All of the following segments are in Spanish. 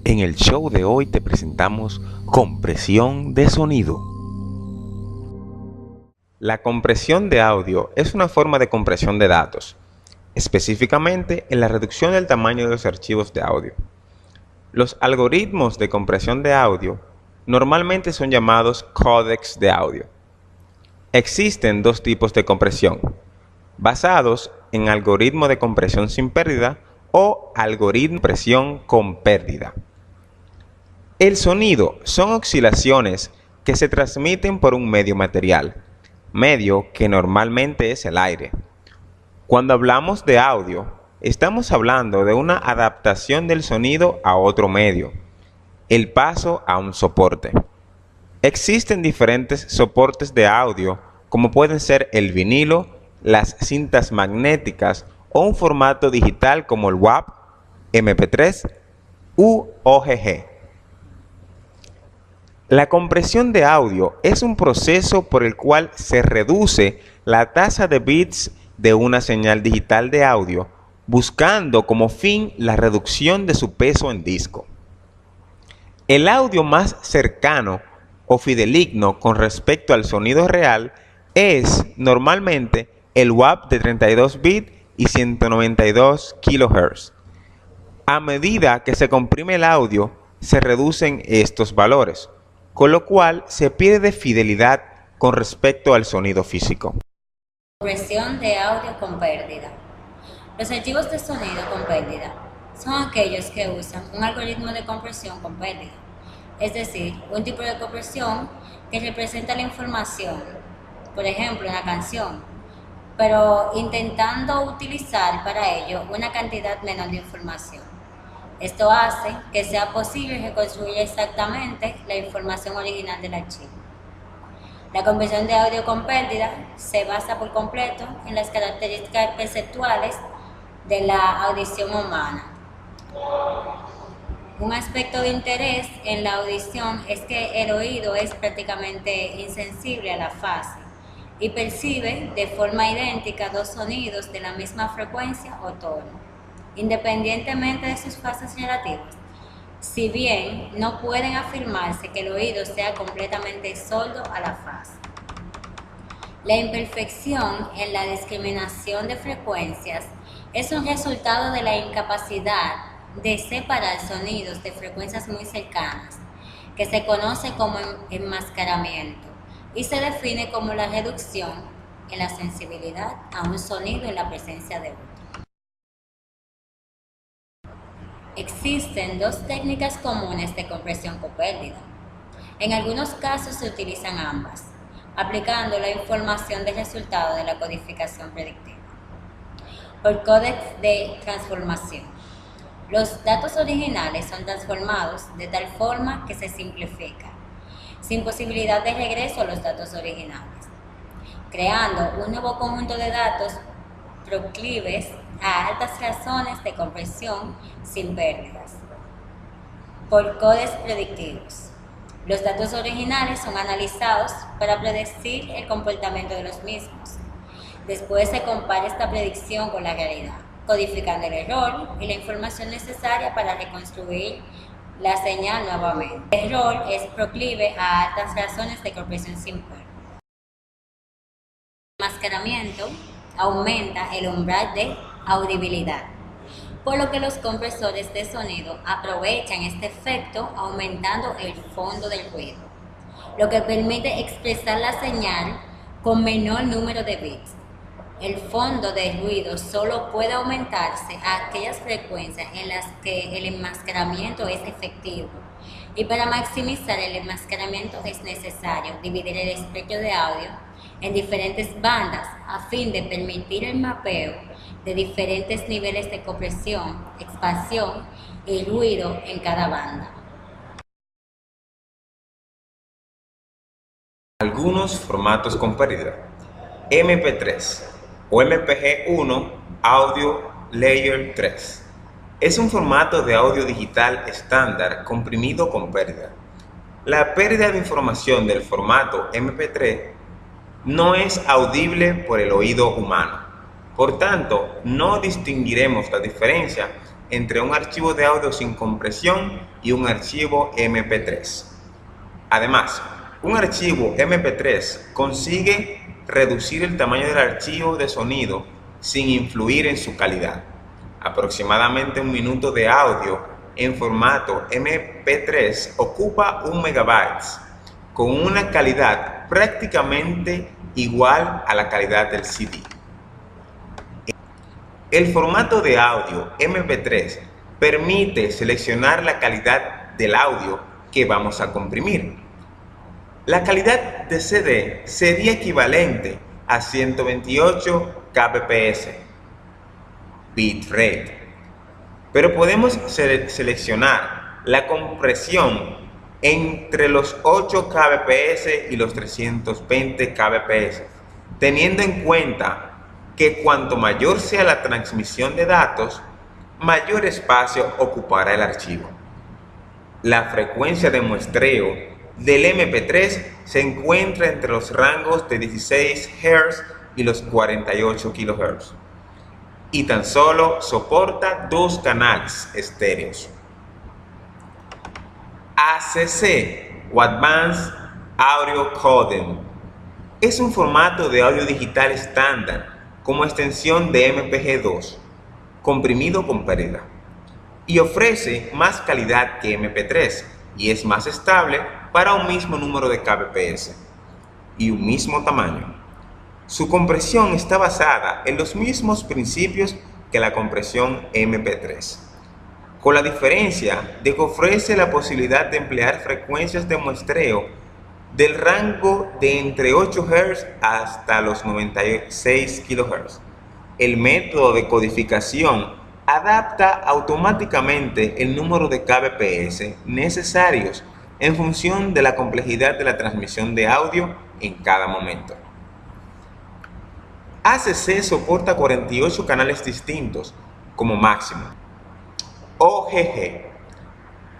En el show de hoy te presentamos compresión de sonido. La compresión de audio es una forma de compresión de datos, específicamente en la reducción del tamaño de los archivos de audio. Los algoritmos de compresión de audio normalmente son llamados códecs de audio. Existen dos tipos de compresión, basados en algoritmo de compresión sin pérdida o algoritmo de compresión con pérdida. El sonido son oscilaciones que se transmiten por un medio material, medio que normalmente es el aire. Cuando hablamos de audio, estamos hablando de una adaptación del sonido a otro medio, el paso a un soporte. Existen diferentes soportes de audio, como pueden ser el vinilo, las cintas magnéticas o un formato digital como el WAV, MP3 u OGG. La compresión de audio es un proceso por el cual se reduce la tasa de bits de una señal digital de audio, buscando como fin la reducción de su peso en disco. El audio más cercano o fideligno con respecto al sonido real es normalmente el WAV de 32 bits y 192 kHz. A medida que se comprime el audio, se reducen estos valores, con lo cual se pierde fidelidad con respecto al sonido físico. Compresión de audio con pérdida. Los archivos de sonido con pérdida son aquellos que usan un algoritmo de compresión con pérdida, es decir, un tipo de compresión que representa la información, por ejemplo, una canción, pero intentando utilizar para ello una cantidad menor de información. Esto hace que sea posible reconstruir exactamente la información original del archivo. La compresión de audio con pérdida se basa por completo en las características perceptuales de la audición humana. Un aspecto de interés en la audición es que el oído es prácticamente insensible a la fase y percibe de forma idéntica dos sonidos de la misma frecuencia o tono, independientemente de sus fases relativas. Si bien no pueden afirmarse que el oído sea completamente sordo a la fase. La imperfección en la discriminación de frecuencias es un resultado de la incapacidad de separar sonidos de frecuencias muy cercanas, que se conoce como enmascaramiento y se define como la reducción en la sensibilidad a un sonido en la presencia de otro. Existen dos técnicas comunes de compresión con pérdida. En algunos casos se utilizan ambas, aplicando la información del resultado de la codificación predictiva. Por códex de transformación. Los datos originales son transformados de tal forma que se simplifica, sin posibilidad de regreso a los datos originales, creando un nuevo conjunto de datos proclives a altas razones de compresión sin pérdidas. Por codes predictivos. Los datos originales son analizados para predecir el comportamiento de los mismos. Después se compara esta predicción con la realidad, codificando el error y la información necesaria para reconstruir la señal nuevamente. El error es proclive a altas razones de compresión sin pérdida. El enmascaramiento aumenta el umbral de audibilidad, por lo que los compresores de sonido aprovechan este efecto aumentando el fondo del ruido, lo que permite expresar la señal con menor número de bits. El fondo de ruido solo puede aumentarse a aquellas frecuencias en las que el enmascaramiento es efectivo, y para maximizar el enmascaramiento es necesario dividir el espectro de audio en diferentes bandas a fin de permitir el mapeo de diferentes niveles de compresión, expansión y ruido en cada banda. Algunos formatos con pérdida: MP3 o MPG-1 Audio Layer 3. Es un formato de audio digital estándar comprimido con pérdida. La pérdida de información del formato MP3 no es audible por el oído humano. Por tanto, no distinguiremos la diferencia entre un archivo de audio sin compresión y un archivo MP3. Además, un archivo MP3 consigue reducir el tamaño del archivo de sonido sin influir en su calidad. Aproximadamente 1 minuto de audio en formato MP3 ocupa 1 MB, con una calidad prácticamente igual a la calidad del CD. El formato de audio MP3 permite seleccionar la calidad del audio que vamos a comprimir. La calidad de CD sería equivalente a 128 kbps bitrate, pero podemos seleccionar la compresión entre los 8 kbps y los 320 kbps, teniendo en cuenta que cuanto mayor sea la transmisión de datos, mayor espacio ocupará el archivo. La frecuencia de muestreo del MP3 se encuentra entre los rangos de 16 Hz y los 48 kHz, y tan solo soporta 2 canales estéreos. ACC o Advanced Audio Codec es un formato de audio digital estándar como extensión de MPG2, comprimido con pérdida, y ofrece más calidad que MP3 y es más estable para un mismo número de kbps y un mismo tamaño. Su compresión está basada en los mismos principios que la compresión MP3, con la diferencia de que ofrece la posibilidad de emplear frecuencias de muestreo del rango de entre 8 Hz hasta los 96 kHz. El método de codificación adapta automáticamente el número de kbps necesarios en función de la complejidad de la transmisión de audio en cada momento. ACC soporta 48 canales distintos como máximo. OGG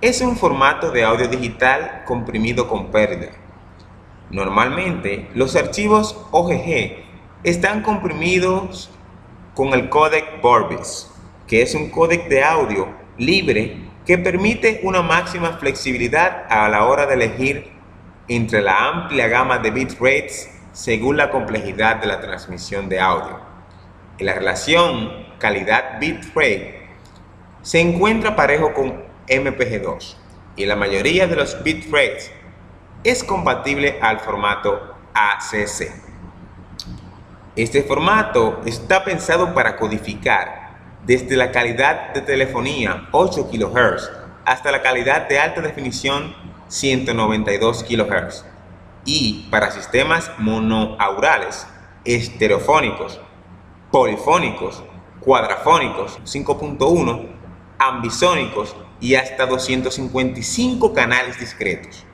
es un formato de audio digital comprimido con pérdida. Normalmente, los archivos OGG están comprimidos con el códec Vorbis, que es un códec de audio libre que permite una máxima flexibilidad a la hora de elegir entre la amplia gama de bitrates según la complejidad de la transmisión de audio. En la relación calidad-bitrate se encuentra parejo con MPG2 y la mayoría de los bitrates es compatible al formato ACC. Este formato está pensado para codificar desde la calidad de telefonía 8 kHz hasta la calidad de alta definición 192 kHz y para sistemas monoaurales, estereofónicos, polifónicos, cuadrafónicos 5.1, ambisónicos y hasta 255 canales discretos.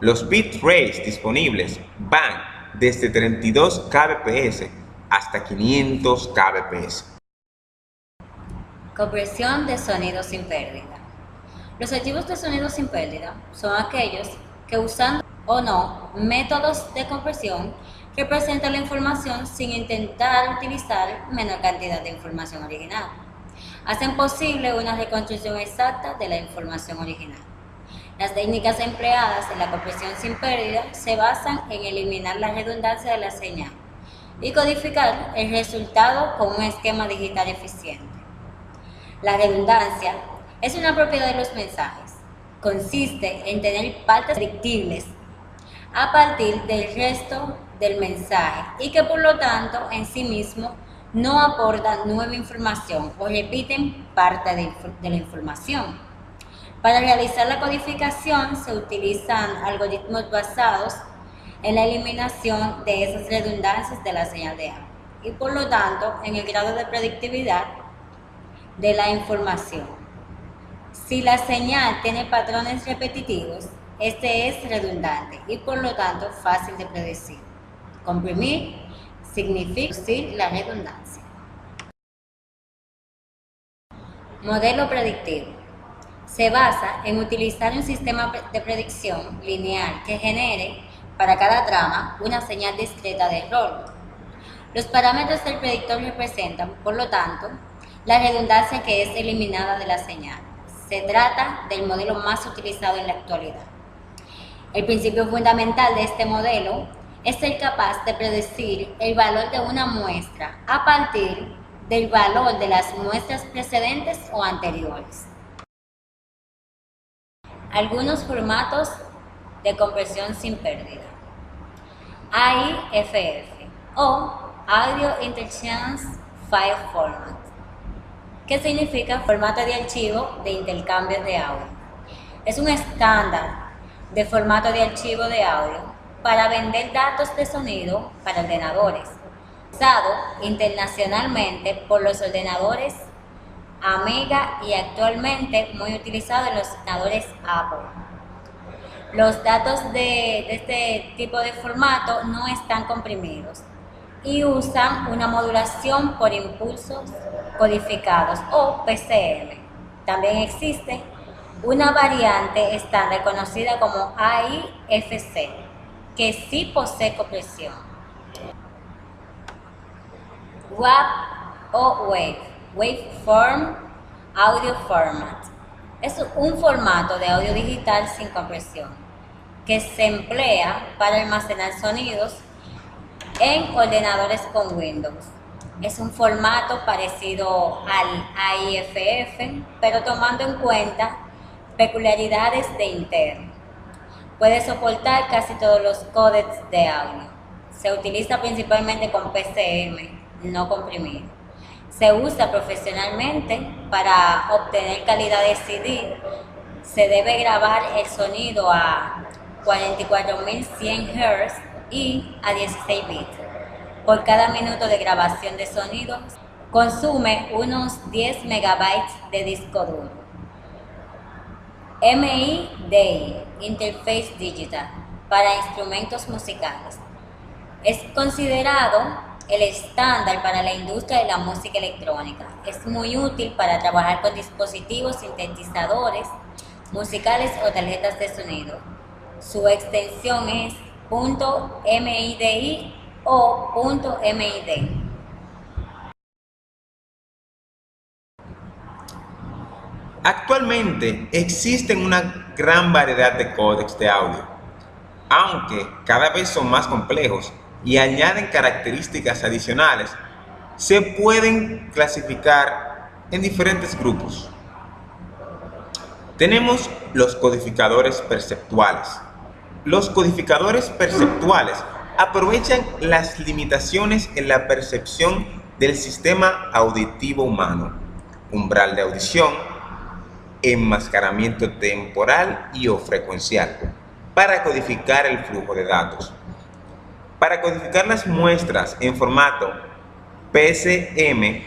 Los bitrates disponibles van desde 32 kbps hasta 500 kbps. Compresión de sonido sin pérdida. Los archivos de sonido sin pérdida son aquellos que usando o no métodos de compresión representan la información sin intentar utilizar menor cantidad de información original. Hacen posible una reconstrucción exacta de la información original. Las técnicas empleadas en la compresión sin pérdida se basan en eliminar la redundancia de la señal y codificar el resultado con un esquema digital eficiente. La redundancia es una propiedad de los mensajes. Consiste en tener partes predictibles a partir del resto del mensaje y que por lo tanto en sí mismo no aportan nueva información o repiten parte de la información. Para realizar la codificación se utilizan algoritmos basados en la eliminación de esas redundancias de la señal de audio y por lo tanto en el grado de predictividad de la información. Si la señal tiene patrones repetitivos, este es redundante y por lo tanto fácil de predecir. Comprimir significa reducir la redundancia. Modelo predictivo. Se basa en utilizar un sistema de predicción lineal que genere para cada trama una señal discreta de error. Los parámetros del predictor representan, por lo tanto, La redundancia que es eliminada de la señal. Se trata del modelo más utilizado en la actualidad. El principio fundamental de este modelo es ser capaz de predecir el valor de una muestra a partir del valor de las muestras precedentes o anteriores. Algunos formatos de compresión sin pérdida. AIFF o Audio Interchange File Format, que significa formato de archivo de intercambio de audio. Es un estándar de formato de archivo de audio para vender datos de sonido para ordenadores, usado internacionalmente por los ordenadores Amiga y actualmente muy utilizado en los ordenadores Apple. Los datos de este tipo de formato no están comprimidos y usan una modulación por impulsos codificados o PCM. También existe una variante estándar conocida como AIFC, que sí posee compresión. WAV o Waveform Audio Format. Es un formato de audio digital sin compresión que se emplea para almacenar sonidos en ordenadores con Windows. Es un formato parecido al AIFF, pero tomando en cuenta peculiaridades de Intel. Puede soportar casi todos los códecs de audio. Se utiliza principalmente con PCM, no comprimido. Se usa profesionalmente para obtener calidad de CD. Se debe grabar el sonido a 44.100 Hz y a 16 bits. Por cada minuto de grabación de sonido, consume unos 10 megabytes de disco duro. MIDI, Interface Digital, para instrumentos musicales. Es considerado el estándar para la industria de la música electrónica. Es muy útil para trabajar con dispositivos sintetizadores musicales o tarjetas de sonido. Su extensión es .midi o .mid. Actualmente existen una gran variedad de códecs de audio, aunque cada vez son más complejos y añaden características adicionales. Se pueden clasificar en diferentes grupos. Tenemos los codificadores perceptuales. Los codificadores perceptuales aprovechan las limitaciones en la percepción del sistema auditivo humano, umbral de audición, enmascaramiento temporal y o frecuencial, para codificar el flujo de datos. Para codificar las muestras en formato PCM,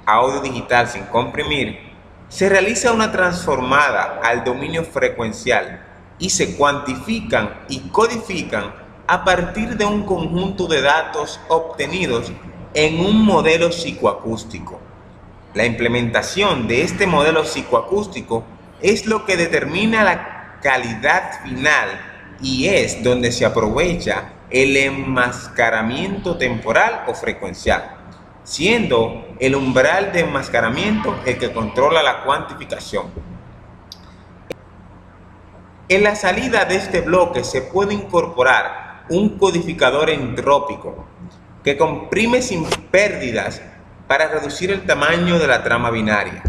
audio digital sin comprimir, se realiza una transformada al dominio frecuencial y se cuantifican y codifican a partir de un conjunto de datos obtenidos en un modelo psicoacústico. La implementación de este modelo psicoacústico es lo que determina la calidad final y es donde se aprovecha el enmascaramiento temporal o frecuencial, siendo el umbral de enmascaramiento el que controla la cuantificación. En la salida de este bloque se puede incorporar un codificador entrópico que comprime sin pérdidas para reducir el tamaño de la trama binaria.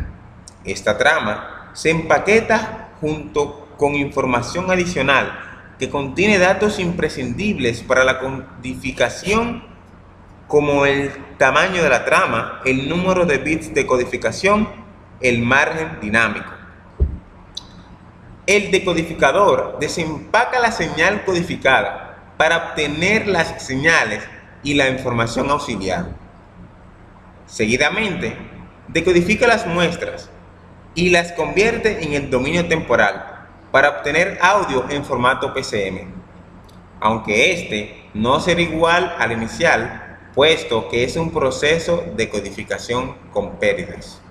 Esta trama se empaqueta junto con información adicional que contiene datos imprescindibles para la codificación, como el tamaño de la trama, el número de bits de codificación, el margen dinámico. El decodificador desempaca la señal codificada para obtener las señales y la información auxiliar. Seguidamente, decodifica las muestras y las convierte en el dominio temporal para obtener audio en formato PCM, aunque este no será igual al inicial, puesto que es un proceso de codificación con pérdidas.